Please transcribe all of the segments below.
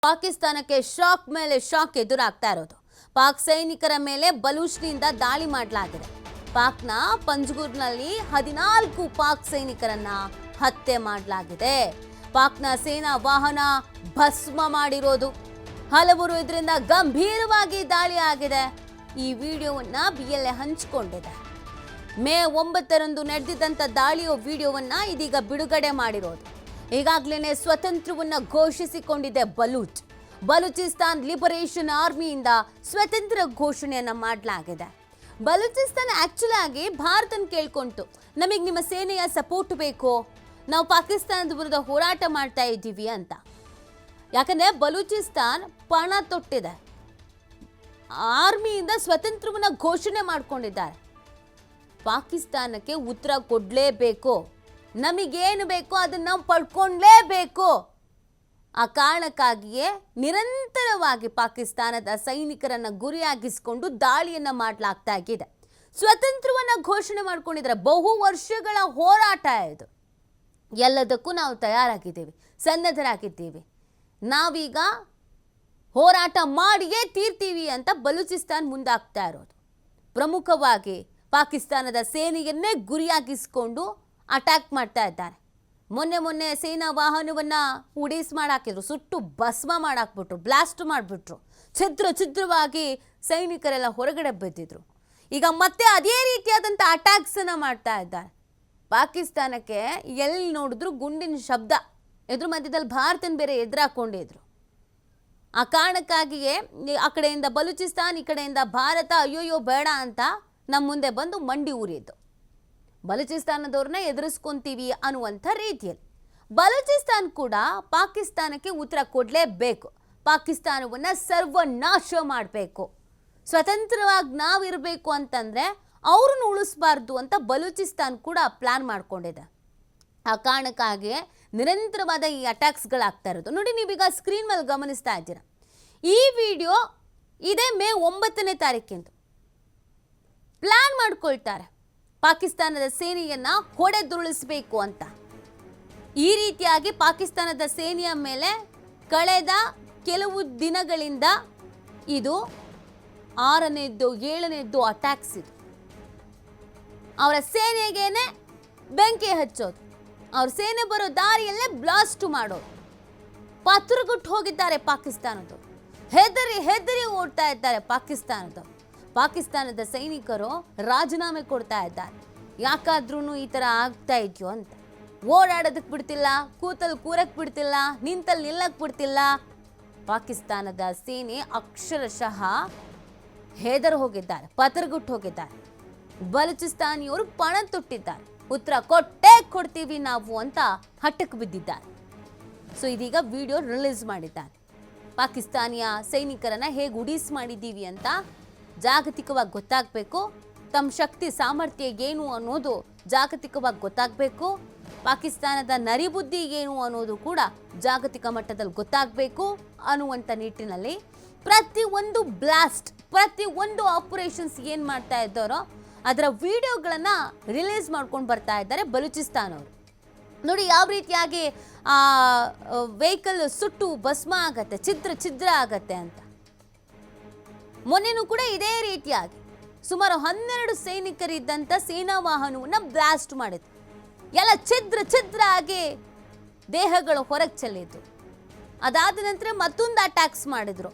ಪಾಕಿಸ್ತಾನಕ್ಕೆ ಶಾಕ್ ಮೇಲೆ ಶಾಕ್ ಎದುರಾಗ್ತಾ ಇರೋದು. ಪಾಕ್ ಸೈನಿಕರ ಮೇಲೆ ಬಲೂಚ್ನಿಂದ ದಾಳಿ ಮಾಡಲಾಗಿದೆ. ಪಾಕ್ನ ಪಂಜಗುರ್ನಲ್ಲಿ 14 ಪಾಕ್ ಸೈನಿಕರನ್ನ ಹತ್ಯೆ ಮಾಡಲಾಗಿದೆ. ಪಾಕ್ನ ಸೇನಾ ವಾಹನ ಭಸ್ಮ ಮಾಡಿರೋದು. ಹಲವರು ಇದರಿಂದ ಗಂಭೀರವಾಗಿ ದಾಳಿ ಆಗಿದೆ. ಈ ವಿಡಿಯೋವನ್ನ BLA ಹಂಚಿಕೊಂಡಿದೆ. ಮೇ 9ರಂದು ನಡೆದಿದ್ದಂಥ ದಾಳಿಯ ವಿಡಿಯೋವನ್ನ ಇದೀಗ ಬಿಡುಗಡೆ ಮಾಡಿರೋದು. ಈಗಾಗಲೇ ಸ್ವತಂತ್ರವನ್ನ ಘೋಷಿಸಿಕೊಂಡಿದೆ ಬಲೂಚಿಸ್ತಾನ್ ಲಿಬರೇಷನ್ ಆರ್ಮಿಯಿಂದ ಸ್ವತಂತ್ರ ಘೋಷಣೆಯನ್ನ ಮಾಡಲಾಗಿದೆ. ಬಲೂಚಿಸ್ತಾನ್ ಆಕ್ಚುಲ್ ಆಗಿ ಭಾರತನ ಕೇಳ್ಕೊಂತು, ನಮಗೆ ನಿಮ್ಮ ಸೇನೆಯ ಸಪೋರ್ಟ್ ಬೇಕು, ನಾವು ಪಾಕಿಸ್ತಾನದ ವಿರುದ್ಧ ಹೋರಾಟ ಮಾಡ್ತಾ ಇದ್ದೀವಿ ಅಂತ. ಯಾಕಂದ್ರೆ ಬಲೂಚಿಸ್ತಾನ್ ಪಣ ತೊಟ್ಟಿದೆ, ಆರ್ಮಿಯಿಂದ ಸ್ವತಂತ್ರವನ್ನ ಘೋಷಣೆ ಮಾಡ್ಕೊಂಡಿದ್ದಾರೆ. ಪಾಕಿಸ್ತಾನಕ್ಕೆ ಉತ್ತರ ಕೊಡಲೇಬೇಕು, ನಮಗೇನು ಬೇಕೋ ಅದನ್ನು ನಾವು ಪಡ್ಕೊಳ್ಳೇಬೇಕು. ಆ ಕಾರಣಕ್ಕಾಗಿಯೇ ನಿರಂತರವಾಗಿ ಪಾಕಿಸ್ತಾನದ ಸೈನಿಕರನ್ನ ಗುರಿಯಾಗಿಸಿಕೊಂಡು ದಾಳಿಯನ್ನ ಮಾಡಲಾಗ್ತಾ ಇದೆ. ಸ್ವತಂತ್ರವನ್ನ ಘೋಷಣೆ ಮಾಡ್ಕೊಂಡಿದ್ರೆ ಬಹು ವರ್ಷಗಳ ಹೋರಾಟ ಇದು. ಎಲ್ಲದಕ್ಕೂ ನಾವು ತಯಾರಾಗಿದ್ದೀವಿ, ಸನ್ನದ್ಧರಾಗಿದ್ದೀವಿ, ನಾವೀಗ ಹೋರಾಟ ಮಾಡಿಯೇ ತೀರ್ತೀವಿ ಅಂತ ಬಲೂಚಿಸ್ತಾನ್ ಮುಂದಾಗ್ತಾ ಇರೋದು. ಪ್ರಮುಖವಾಗಿ ಪಾಕಿಸ್ತಾನದ ಸೇನೆಯನ್ನೇ ಗುರಿಯಾಗಿಸಿಕೊಂಡು ಅಟ್ಯಾಕ್ ಮಾಡ್ತಾ ಇದ್ದಾರೆ. ಮೊನ್ನೆ ಸೇನಾ ವಾಹನವನ್ನ ಉಡೀಸ್ ಮಾಡಾಕಿದ್ರು, ಸುಟ್ಟು ಭಸ್ಮ ಮಾಡಾಕ್ಬಿಟ್ರು, ಬ್ಲಾಸ್ಟ್ ಮಾಡಿಬಿಟ್ರು, ಛಿದ್ರವಾಗಿ ಸೈನಿಕರೆಲ್ಲ ಹೊರಗಡೆ ಬಿದ್ದಿದ್ರು. ಈಗ ಮತ್ತೆ ಅದೇ ರೀತಿಯಾದಂಥ ಅಟ್ಯಾಕ್ಸನ್ನು ಮಾಡ್ತಾ ಇದ್ದಾರೆ. ಪಾಕಿಸ್ತಾನಕ್ಕೆ ಎಲ್ಲಿ ನೋಡಿದ್ರು ಗುಂಡಿನ ಶಬ್ದ, ಇದ್ರ ಮಧ್ಯದಲ್ಲಿ ಭಾರತನ ಬೇರೆ ಎದುರಾಕೊಂಡಿದ್ರು. ಆ ಕಾರಣಕ್ಕಾಗಿಯೇ ಆ ಕಡೆಯಿಂದ ಬಲೂಚಿಸ್ತಾನ್, ಈ ಕಡೆಯಿಂದ ಭಾರತ ಅಯ್ಯೋಯ್ಯೋ ಬೇಡ ಅಂತ ನಮ್ಮ ಮುಂದೆ ಬಂದು ಮಂಡಿ ಊರಿದ್ದು. ಬಲೂಚಿಸ್ತಾನದವ್ರನ್ನ ಎದುರಿಸ್ಕೊಂತೀವಿ ಅನ್ನುವಂಥ ರೀತಿಯಲ್ಲಿ ಬಲೂಚಿಸ್ತಾನ್ ಕೂಡ ಪಾಕಿಸ್ತಾನಕ್ಕೆ ಉತ್ತರ ಕೊಡಲೇಬೇಕು. ಪಾಕಿಸ್ತಾನವನ್ನು ಸರ್ವನಾಶ ಮಾಡಬೇಕು, ಸ್ವತಂತ್ರವಾಗಿ ನಾವಿರಬೇಕು ಅಂತಂದರೆ ಅವ್ರನ್ನ ಉಳಿಸ್ಬಾರ್ದು ಅಂತ ಬಲೂಚಿಸ್ತಾನ್ ಕೂಡ ಪ್ಲಾನ್ ಮಾಡ್ಕೊಂಡಿದೆ. ಆ ಕಾರಣಕ್ಕಾಗಿ ನಿರಂತರವಾದ ಈ ಅಟ್ಯಾಕ್ಸ್ಗಳಾಗ್ತಾ ಇರೋದು. ನೋಡಿ, ನೀವೀಗ ಸ್ಕ್ರೀನ್ ಮೇಲೆ ಗಮನಿಸ್ತಾ ಇದ್ದೀರಾ. ಈ ವಿಡಿಯೋ ಇದೇ ಮೇ 9ನೇ ತಾರೀಕಿಂದು ಪ್ಲಾನ್ ಮಾಡ್ಕೊಳ್ತಾರೆ ಪಾಕಿಸ್ತಾನದ ಸೇನೆಯನ್ನ ಹೊಡೆದುರುಳಿಸಬೇಕು ಅಂತ. ಈ ರೀತಿಯಾಗಿ ಪಾಕಿಸ್ತಾನದ ಸೇನೆಯ ಮೇಲೆ ಕಳೆದ ಕೆಲವು ದಿನಗಳಿಂದ ಇದು 6ನೇದ್ದು 7ನೇದ್ದು ಅಟ್ಯಾಕ್ಸ್. ಇದು ಅವರ ಸೇನೆಗೇನೆ ಬೆಂಕಿ ಹಚ್ಚೋದು, ಅವ್ರ ಸೇನೆ ಬರೋ ದಾರಿಯಲ್ಲೇ ಬ್ಲಾಸ್ಟ್ ಮಾಡೋದು. ಪತ್ರಗುಟ್ಟು ಹೋಗಿದ್ದಾರೆ ಪಾಕಿಸ್ತಾನದವರು, ಹೆದರಿ ಓಡ್ತಾ ಇದ್ದಾರೆ ಪಾಕಿಸ್ತಾನದ ಸೈನಿಕರು ರಾಜೀನಾಮೆ ಕೊಡ್ತಾ ಇದ್ದಾರೆ. ಯಾಕಾದ್ರೂ ಈ ಥರ ಆಗ್ತಾ ಇದೆಯೋ ಅಂತ. ಓಡಾಡೋದಕ್ಕೆ ಬಿಡ್ತಿಲ್ಲ, ಕೂತಲ್ಲಿ ಕೂರಕ್ಕೆ ಬಿಡ್ತಿಲ್ಲ, ನಿಂತಲ್ಲಿ ನಿಲ್ಲಕ್ಕೆ ಬಿಡ್ತಿಲ್ಲ. ಪಾಕಿಸ್ತಾನದ ಸೇನೆ ಅಕ್ಷರಶಃ ಹೆದರ್ ಹೋಗಿದ್ದಾರೆ, ಪತ್ರಗುಟ್ಟು ಹೋಗಿದ್ದಾರೆ. ಬಲೂಚಿಸ್ತಾನಿಯವರು ಪಣ ತೊಟ್ಟಿದ್ದಾರೆ, ಉತ್ತರ ಕೊಟ್ಟೇ ಕೊಡ್ತೀವಿ ನಾವು ಅಂತ ಹಠಕ್ಕೆ ಬಿದ್ದಿದ್ದಾರೆ. ಸೊ ಇದೀಗ ವಿಡಿಯೋ ರಿಲೀಸ್ ಮಾಡಿದ್ದಾರೆ. ಪಾಕಿಸ್ತಾನಿಯ ಸೈನಿಕರನ್ನ ಹೇಗೆ ಉಡೀಸ್ ಮಾಡಿದ್ದೀವಿ ಅಂತ ಜಾಗತಿಕವಾಗಿ ಗೊತ್ತಾಗಬೇಕು. ತಮ್ಮ ಶಕ್ತಿ ಸಾಮರ್ಥ್ಯ ಏನು ಅನ್ನೋದು ಜಾಗತಿಕವಾಗಿ ಗೊತ್ತಾಗಬೇಕು. ಪಾಕಿಸ್ತಾನದ ನರಿಬುದ್ಧಿ ಏನು ಅನ್ನೋದು ಕೂಡ ಜಾಗತಿಕ ಮಟ್ಟದಲ್ಲಿ ಗೊತ್ತಾಗಬೇಕು ಅನ್ನುವಂಥ ನಿಟ್ಟಿನಲ್ಲಿ ಪ್ರತಿಯೊಂದು ಬ್ಲಾಸ್ಟ್, ಪ್ರತಿಯೊಂದು ಆಪರೇಷನ್ಸ್ ಏನು ಮಾಡ್ತಾ ಇದ್ದಾರೋ ಅದರ ವಿಡಿಯೋಗಳನ್ನು ರಿಲೀಸ್ ಮಾಡ್ಕೊಂಡು ಬರ್ತಾ ಇದ್ದಾರೆ ಬಲೂಚಿಸ್ತಾನ್ ಅವರು. ನೋಡಿ ಯಾವ ರೀತಿಯಾಗಿ ವೆಹಿಕಲ್ ಸುಟ್ಟು ಭಸ್ಮ ಆಗತ್ತೆ, ಛಿದ್ರ ಆಗತ್ತೆ ಅಂತ. ಮೊನ್ನೆನೂ ಕೂಡ ಇದೇ ರೀತಿಯಾಗಿ ಸುಮಾರು 12 ಸೈನಿಕರಿದ್ದಂಥ ಸೇನಾ ವಾಹನವನ್ನು ಬ್ಲಾಸ್ಟ್ ಮಾಡಿದ್ರು. ಎಲ್ಲ ಛಿದ್ರ ಆಗಿ ದೇಹಗಳು ಹೊರಗೆ ಚೆಲ್ಲಿದ್ರು. ಅದಾದ ನಂತರ ಮತ್ತೊಂದು ಅಟ್ಯಾಕ್ಸ್ ಮಾಡಿದ್ರು.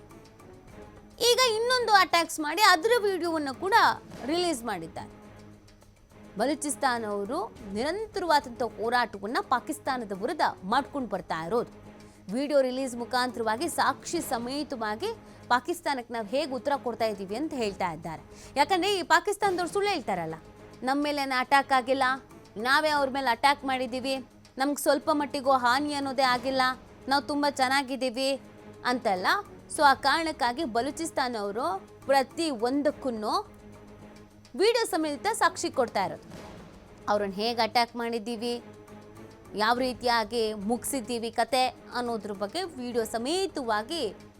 ಈಗ ಇನ್ನೊಂದು ಅಟ್ಯಾಕ್ಸ್ ಮಾಡಿ ಅದರ ವಿಡಿಯೋವನ್ನು ಕೂಡ ರಿಲೀಸ್ ಮಾಡಿದ್ದಾರೆ. ಬಲೂಚಿಸ್ತಾನ್ ಅವರು ನಿರಂತರವಾದಂಥ ಹೋರಾಟವನ್ನು ಪಾಕಿಸ್ತಾನದ ವಿರುದ್ಧ ಮಾಡ್ಕೊಂಡು ಬರ್ತಾ ಇರೋದು. ವಿಡಿಯೋ ರಿಲೀಸ್ ಮುಖಾಂತರವಾಗಿ ಸಾಕ್ಷಿ ಸಮೇತವಾಗಿ ಪಾಕಿಸ್ತಾನಕ್ಕೆ ನಾವು ಹೇಗೆ ಉತ್ತರ ಕೊಡ್ತಾ ಇದ್ದೀವಿ ಅಂತ ಹೇಳ್ತಾ ಇದ್ದಾರೆ. ಯಾಕಂದರೆ ಈ ಪಾಕಿಸ್ತಾನದವ್ರು ಸುಳ್ಳು ಹೇಳ್ತಾರಲ್ಲ, ನಮ್ಮ ಮೇಲೆ ಅಟ್ಯಾಕ್ ಆಗಿಲ್ಲ, ನಾವೇ ಅವ್ರ ಮೇಲೆ ಅಟ್ಯಾಕ್ ಮಾಡಿದ್ದೀವಿ, ನಮ್ಗೆ ಸ್ವಲ್ಪ ಮಟ್ಟಿಗೂ ಹಾನಿ ಅನ್ನೋದೇ ಆಗಿಲ್ಲ, ನಾವು ತುಂಬ ಚೆನ್ನಾಗಿದ್ದೀವಿ ಅಂತೆಲ್ಲ. ಸೊ ಆ ಕಾರಣಕ್ಕಾಗಿ ಬಲೂಚಿಸ್ತಾನ್ ಅವರು ಪ್ರತಿ ಒಂದಕ್ಕೂ ವಿಡಿಯೋ ಸಮೇತ ಸಾಕ್ಷಿ ಕೊಡ್ತಾ ಇರೋದು. ಅವ್ರನ್ನ ಹೇಗೆ ಅಟ್ಯಾಕ್ ಮಾಡಿದ್ದೀವಿ, ಯಾವ ರೀತಿಯಾಗಿ ಮುಗಿಸಿದ್ದೀವಿ ಕತೆ ಅನ್ನೋದ್ರ ಬಗ್ಗೆ ವಿಡಿಯೋ ಸಮೇತವಾಗಿ